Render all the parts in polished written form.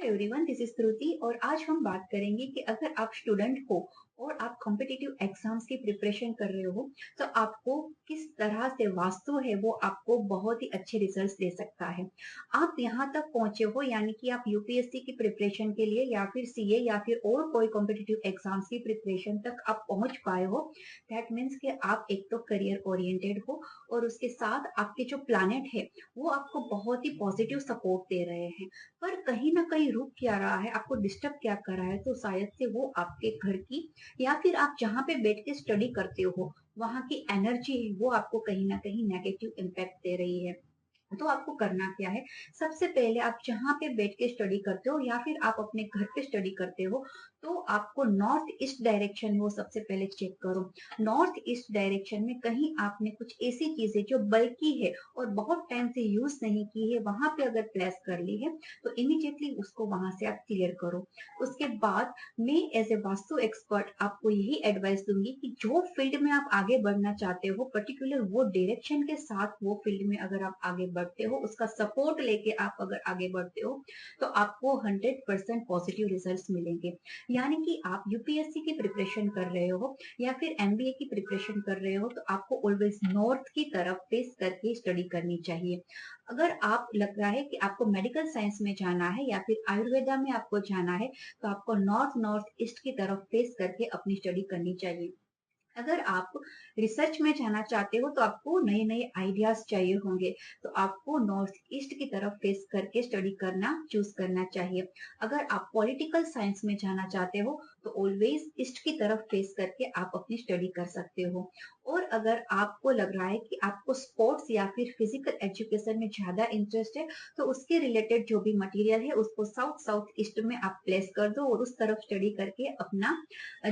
Everyone, this is श्रुति और आज हम बात करेंगे कि अगर आप स्टूडेंट हो और आप कॉम्पिटिटिव एग्जाम्स की प्रिपरेशन कर रहे हो तो आपको किस तरह से वास्तु है वो आपको बहुत ही अच्छे रिजल्ट्स दे सकता है। आप यहाँ तक पहुंचे हो यानी कि आप यूपीएससी की प्रिपरेशन के लिए या फिर सीए या फिर और कोई कॉम्पिटिटिव एग्जाम्स की प्रिपरेशन तक आप पहुंच पाए हो। दैट मीन्स कि आप एक तो करियर ओरिएंटेड हो और उसके साथ आपके जो प्लानेट है वो आपको बहुत ही पॉजिटिव सपोर्ट दे रहे हैं। पर कहीं ना कहीं रुक क्या रहा है, आपको डिस्टर्ब क्या कर रहा है, तो शायद से वो आपके घर की या फिर आप जहाँ पे बैठ के स्टडी करते हो वहां की एनर्जी है वो आपको कहीं ना कहीं नेगेटिव इम्पैक्ट दे रही है। तो आपको करना क्या है, सबसे पहले आप जहाँ पे बैठ के स्टडी करते हो या फिर आप अपने घर पे स्टडी करते हो तो आपको नॉर्थ ईस्ट डायरेक्शन है वो सबसे पहले चेक करो। नॉर्थ ईस्ट डायरेक्शन में कहीं आपने कुछ ऐसी चीजें जो बल्कि है और बहुत टाइम से यूज नहीं की है वहां पे अगर प्लेस कर ली है तो इमीडिएटली उसको वहां से आप क्लियर करो। उसके बाद मैं एज ए वास्तु एक्सपर्ट आपको यही एडवाइस दूंगी कि जो फील्ड में आप आगे बढ़ना चाहते हो पर्टिकुलर वो डायरेक्शन के साथ वो फील्ड में अगर आप आगे बढ़ते हो, उसका सपोर्ट लेके आप अगर आगे बढ़ते हो तो आपको 100% पॉजिटिव रिजल्ट्स मिलेंगे। यानी कि आप यूपीएससी की प्रिपरेशन कर रहे हो या फिर एमबीए की प्रिपरेशन कर रहे हो तो आपको ऑलवेज नॉर्थ की तरफ फेस करके स्टडी करनी चाहिए। अगर आप लग रहा है कि आपको मेडिकल साइंस में जाना है या फिर आयुर्वेदा में आपको जाना है तो आपको नॉर्थ नॉर्थ ईस्ट की तरफ फेस करके अपनी स्टडी करनी चाहिए। अगर आप रिसर्च में जाना चाहते हो तो आपको नए नए आइडियाज चाहिए होंगे तो आपको नॉर्थ ईस्ट की तरफ फेस करके स्टडी करना चूज करना चाहिए। अगर आप पॉलिटिकल साइंस में जाना चाहते हो तो ऑलवेज ईस्ट की तरफ फेस करके आप अपनी स्टडी कर सकते हो। और अगर आपको लग रहा है कि आपको स्पोर्ट्स या फिर फिजिकल एजुकेशन में ज्यादा इंटरेस्ट है तो उसके रिलेटेड जो भी मटेरियल है उसको साउथ साउथ ईस्ट में आप प्लेस कर दो और उस तरफ स्टडी करके अपना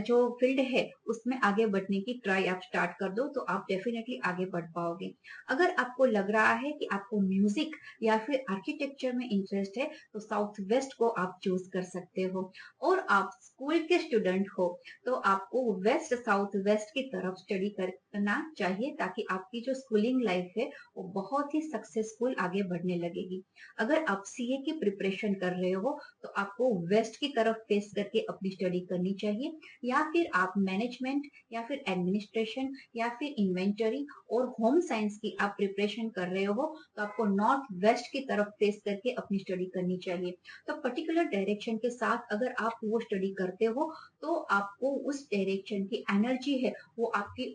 जो फील्ड है उसमें आगे बढ़ने की ट्राई आप स्टार्ट कर दो तो आप डेफिनेटली आगे बढ़ पाओगे। अगर आपको लग रहा है कि आपको म्यूजिक या फिर आर्किटेक्चर में इंटरेस्ट है तो साउथ वेस्ट को आप चूज कर सकते हो। और आप स्कूल के स्टूडेंट हो तो आपको वेस्ट साउथ वेस्ट की तरफ स्टडी करना चाहिए ताकि आपकी जो स्कूलिंग लाइफ है वो बहुत ही सक्सेसफुल आगे बढ़ने लगेगी। अगर आप सीए की प्रिपरेशन कर रहे हो तो आपको वेस्ट की तरफ फेस करके अपनी स्टडी करनी चाहिए। या फिर आप मैनेजमेंट या फिर एडमिनिस्ट्रेशन या फिर इन्वेंटरी और होम साइंस की आप प्रिपरेशन कर रहे हो तो आपको नॉर्थ वेस्ट की तरफ फेस करके अपनी स्टडी करनी चाहिए। तो पर्टिकुलर डायरेक्शन के साथ अगर आप वो स्टडी करते हो तो आपको उस डायरेक्शन की एनर्जी है वो आपकी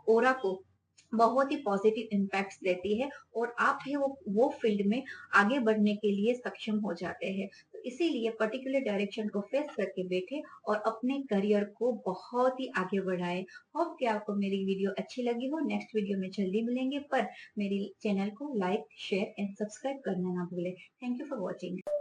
ओरा को बहुत ही पॉजिटिव इम्पैक्ट्स देती है और आप है वो फील्ड में आगे बढ़ने के लिए सक्षम हो जाते हैं। तो इसीलिए पर्टिकुलर डायरेक्शन को फेस करके बैठे और अपने करियर को बहुत ही आगे बढ़ाए। होप कि आपको मेरी वीडियो अच्छी लगी हो। नेक्स्ट वीडियो में जल्दी मिलेंगे, पर मेरी चैनल को लाइक शेयर एंड सब्सक्राइब करना ना भूले। Thank you for watching.